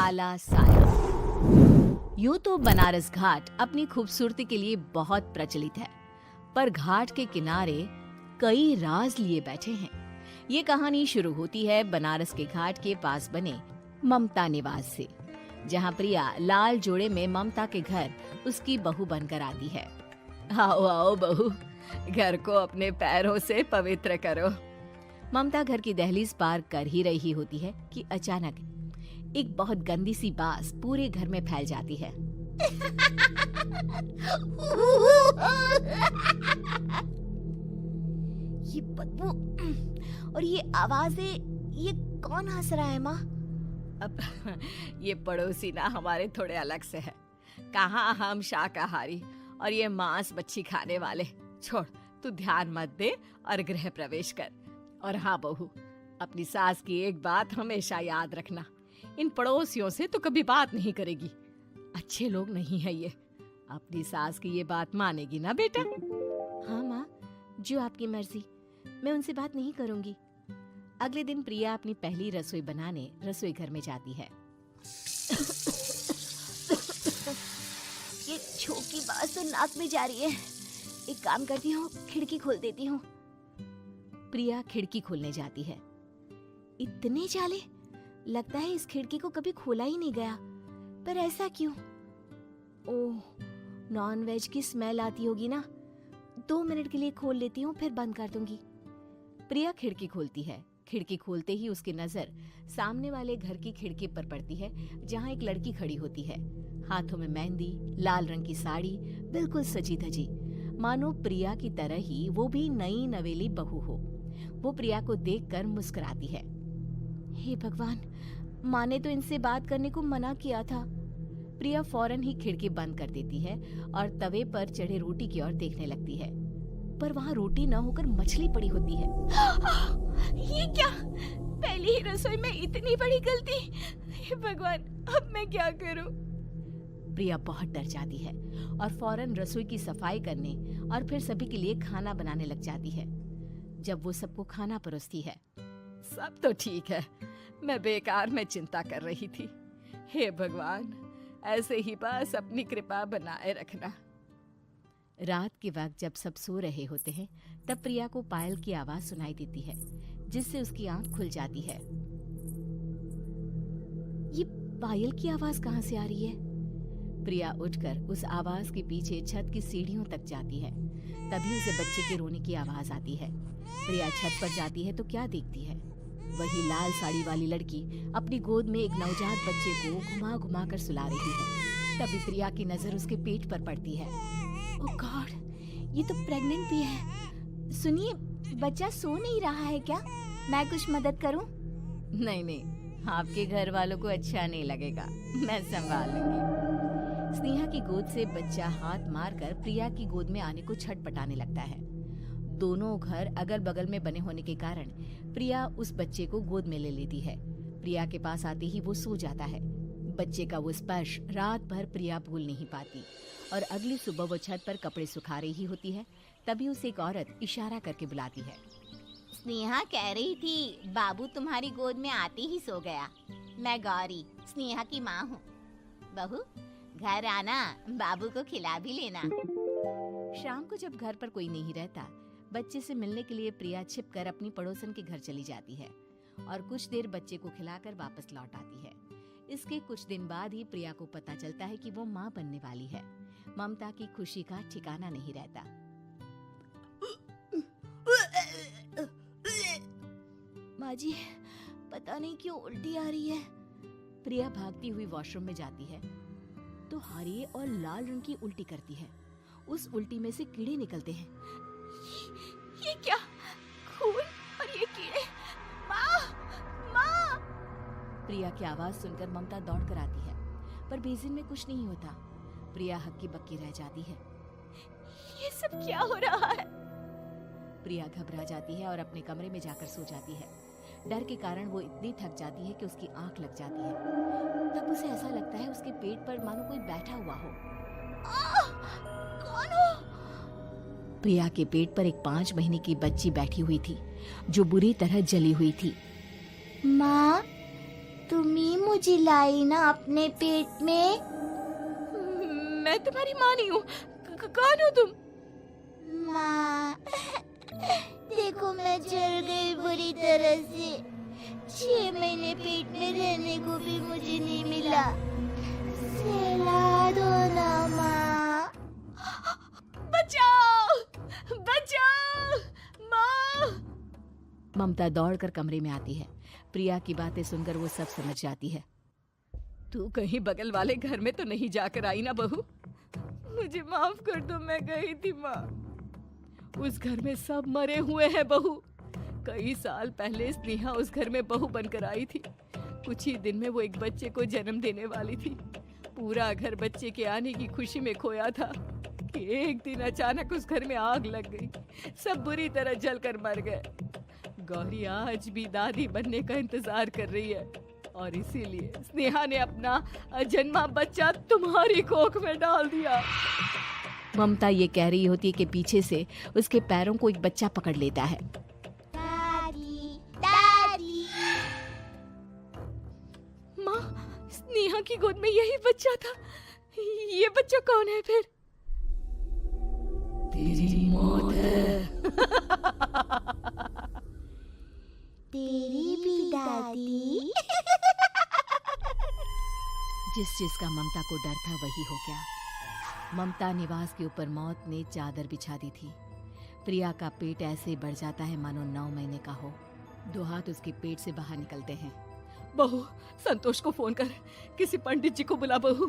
काला साया। यूं तो बनारस घाट अपनी खूबसूरती के लिए बहुत प्रचलित है, पर घाट के किनारे कई राज लिए बैठे हैं। ये कहानी शुरू होती है बनारस के घाट के पास बने ममता निवास से, जहाँ प्रिया लाल जोड़े में ममता के घर उसकी बहू बनकर आती है। आओ आओ बहू, घर को अपने पैरों से पवित्र करो। ममता घर की दहलीज पार कर ही रही होती है कि अचानक एक बहुत गंदी सी बास पूरे घर में फैल जाती है। ये बदबू और ये आवाजें, ये कौन हंस रहा है माँ? अब ये पड़ोसी ना हमारे थोड़े अलग से है। कहाँ हम शाकाहारी और ये मांस मच्छी खाने वाले। छोड़, तू ध्यान मत दे और गृह प्रवेश कर। और हाँ बहू, अपनी सास की एक बात हमेशा याद रखना, इन पड़ोसियों से तो कभी बात नहीं करेगी। अच्छे लोग नहीं है ये। अपनी सास की ये बात मानेगी ना बेटा? हाँ माँ, जो आपकी मर्जी, मैं उनसे बात नहीं करूंगी। अगले दिन प्रिया अपनी पहली रसोई बनाने रसोई घर में जाती है। ये छोकी बात तो नाक में जा रही है। एक काम करती हूँ, खिड़की खोल देती हूँ। प्रिया खिड़की खोलने जाती है। इतने जाले, लगता है इस खिड़की को कभी खोला ही नहीं गया। पर ऐसा क्यों? ओह, नॉन वेज की स्मेल आती होगी ना। 2 मिनट के लिए खोल लेती हूँ, फिर बंद कर दूंगी। प्रिया खिड़की खोलती है। खिड़की खोलते ही उसकी नजर सामने वाले घर की खिड़की पर पड़ती है, जहाँ एक लड़की खड़ी होती है। हाथों में मेहंदी, लाल रंग की साड़ी, बिल्कुल सजी धजी, मानो प्रिया की तरह ही वो भी नई नवेली बहू हो। वो प्रिया को देखकर मुस्कुराती है। हे भगवान, माँ ने तो इनसे बात करने को मना किया था। प्रिया फौरन ही खिड़की बंद कर देती है और तवे पर चढ़े रोटी की ओर देखने लगती है, पर वहाँ रोटी न होकर मछली पड़ी होती है। ये क्या? पहली ही रसोई में इतनी बड़ी गलती। हे भगवान, अब मैं क्या करूं? प्रिया बहुत डर जाती है और फौरन रसोई की सफाई करने और फिर सभी के लिए खाना बनाने लग जाती है। जब वो सबको खाना परोसती है, सब तो ठीक है, मैं बेकार में चिंता कर रही थी। हे भगवान, ऐसे ही बस अपनी कृपा बनाए रखना। रात के वक्त जब सब सो रहे होते हैं, तब प्रिया को पायल की आवाज सुनाई देती है, जिससे उसकी आंख खुल जाती है। ये पायल की आवाज कहाँ से आ रही है? प्रिया उठकर उस आवाज के पीछे छत की सीढ़ियों तक जाती है। तभी उसे बच्चे के रोने की आवाज आती है। प्रिया छत पर जाती है तो क्या देखती है? वही लाल साड़ी वाली लड़की अपनी गोद में एक नवजात बच्चे को घुमा घुमा कर सुला रही है। तभी प्रिया की नजर उसके पेट पर पड़ती है। ओह गॉड, ये तो प्रेग्नेंट भी है। सुनिए, बच्चा सो नहीं रहा है क्या? मैं कुछ मदद करूं? नहीं नहीं, आपके घर वालों को अच्छा नहीं लगेगा, मैं संभाल लूंगी। स्नेहा की गोद से बच्चा हाथ मारकर प्रिया की गोद में आने को छटपटाने लगता है। दोनों घर अगल बगल में बने होने के कारण प्रिया उस बच्चे को गोद में ले लेती है। प्रिया के पास आते ही वो सो जाता है। बच्चे का वो स्पर्श रात भर प्रिया भूल नहीं पाती और अगली सुबह वो छत पर कपड़े सुखा रही होती है। तभी उसे एक औरत इशारा करके बुलाती है। स्नेहा कह रही थी बाबू तुम्हारी गोद में आते ही सो गया। मैं गौरी, स्नेहा की माँ हूँ। बहू, घर आना, बाबू को खिला भी लेना। शाम को जब घर पर कोई नहीं रहता, बच्चे से मिलने के लिए प्रिया छिपकर अपनी पड़ोसन के घर चली जाती है और कुछ देर बच्चे को खिलाकर वापस लौट आती है। इसके कुछ दिन बाद ही प्रिया को पता चलता है कि वो माँ बनने वाली है। ममता की खुशी का ठिकाना नहीं रहता। माँ जी, पता नहीं क्यों उल्टी आ रही है। प्रिया भागती हुई वॉशरूम में जाती है तो हरे और लाल रंग की उल्टी करती है। उस उल्टी में से कीड़े निकलते हैं। ये क्या? खून और ये कीड़े! माँ! माँ! प्रिया की आवाज सुनकर ममता दौड़ कर आती है, पर बेसिन में कुछ नहीं होता। प्रिया हक्की बक्की रह जाती है। ये सब क्या हो रहा है? प्रिया घबरा जाती है और अपने कमरे में जाकर सो जाती है। डर के कारण वो इतनी थक जाती है कि उसकी आंख लग जाती है। तब उसे ऐसा लगता है उसके पेट पर मानो कोई बैठा हुआ हो। कौन हो? प्रिया के पेट पर एक 5 महीने की बच्ची बैठी हुई थी, जो बुरी तरह जली हुई थी। माँ, तुम ही मुझे लाई ना अपने पेट में। मैं तुम्हारी माँ नहीं हूँ। कौन हो तुम? माँ, देखो मैं जल गई बुरी तरह से। 6 महीने पेट में रहने को भी मुझे नहीं मिला। सहला दो ना माँ। बचाओ, बचाओ, माँ। ममता दौड़कर कमरे में आती है। प्रिया की बातें सुनकर वो सब समझ जाती है। तू कहीं बगल वाले घर में तो नहीं जाकर आई ना बहू? मुझे माफ कर दो, मैं गई थी माँ। उस घर में सब मरे हुए हैं बहू। कई साल पहले स्नेहा उस घर में बहू बनकर आई थी। कुछ ही दिन में वो एक बच्चे को जन्म देने वाली थी। पूरा घर बच्चे के आने की खुशी में खोया था कि एक दिन अचानक उस घर में आग लग गई। सब बुरी तरह जलकर मर गए। गौरी आज भी दादी बनने का इंतजार कर रही है और इसीलिए स्नेहा ने अपना अजन्मा बच्चा तुम्हारी कोख में डाल दिया। ममता ये कह रही होती है कि पीछे से उसके पैरों को एक बच्चा पकड़ लेता है। दादी, दादी। माँ, स्नेहा की गोद में यही बच्चा था। ये बच्चा कौन है फिर? तेरी मौत है। तेरी भी दादी। जिस चीज का ममता को डर था वही हो गया। ममता निवास के ऊपर मौत ने चादर बिछा दी थी। प्रिया का पेट ऐसे बढ़ जाता है मानो 9 महीने का हो। 2 हाथ उसके पेट से बाहर निकलते हैं। बहू, संतोष को फोन कर, किसी पंडित जी को बुला बहू।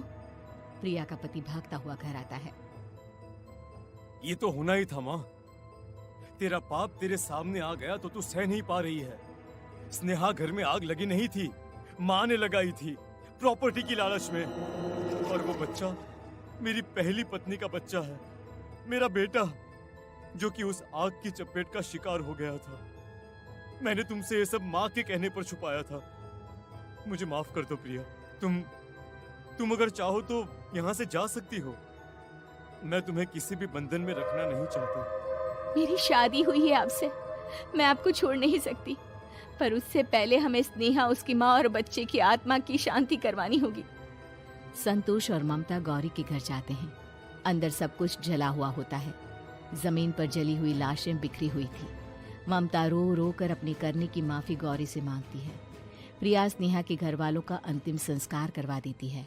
प्रिया का पति भागता हुआ घर आता है। ये तो होना ही था माँ। तेरा पाप तेरे सामने आ गया तो तू सह नहीं पा रही है। स्नेहा घर में आग लगी नहीं थी, माँ ने लगाई थी, प्रॉपर्टी की लालच में। और वो बच्चा मेरी पहली पत्नी का बच्चा है, मेरा बेटा, जो कि उस आग की चपेट का शिकार हो गया था। मैंने तुमसे ये सब माँ के कहने पर छुपाया था। मुझे माफ कर दो प्रिया। तुम अगर चाहो तो यहाँ से जा सकती हो। मैं तुम्हें किसी भी बंधन में रखना नहीं चाहता। मेरी शादी हुई है आपसे, मैं आपको छोड़ नहीं सकती, पर उससे पहले हमें स्नेहा, उसकी माँ और बच्चे की आत्मा की शांति करवानी होगी। संतोष और ममता गौरी के घर जाते हैं। अंदर सब कुछ जला हुआ होता है। जमीन पर जली हुई लाशें बिखरी हुई थी। ममता रो रो कर अपने करने की माफी गौरी से मांगती है। प्रिया स्नेहा के घर वालों का अंतिम संस्कार करवा देती है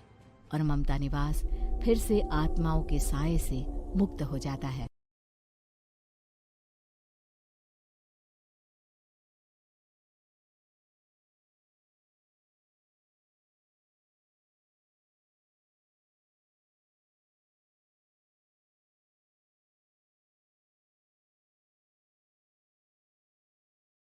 और ममता निवास फिर से आत्माओं के साए से मुक्त हो जाता है।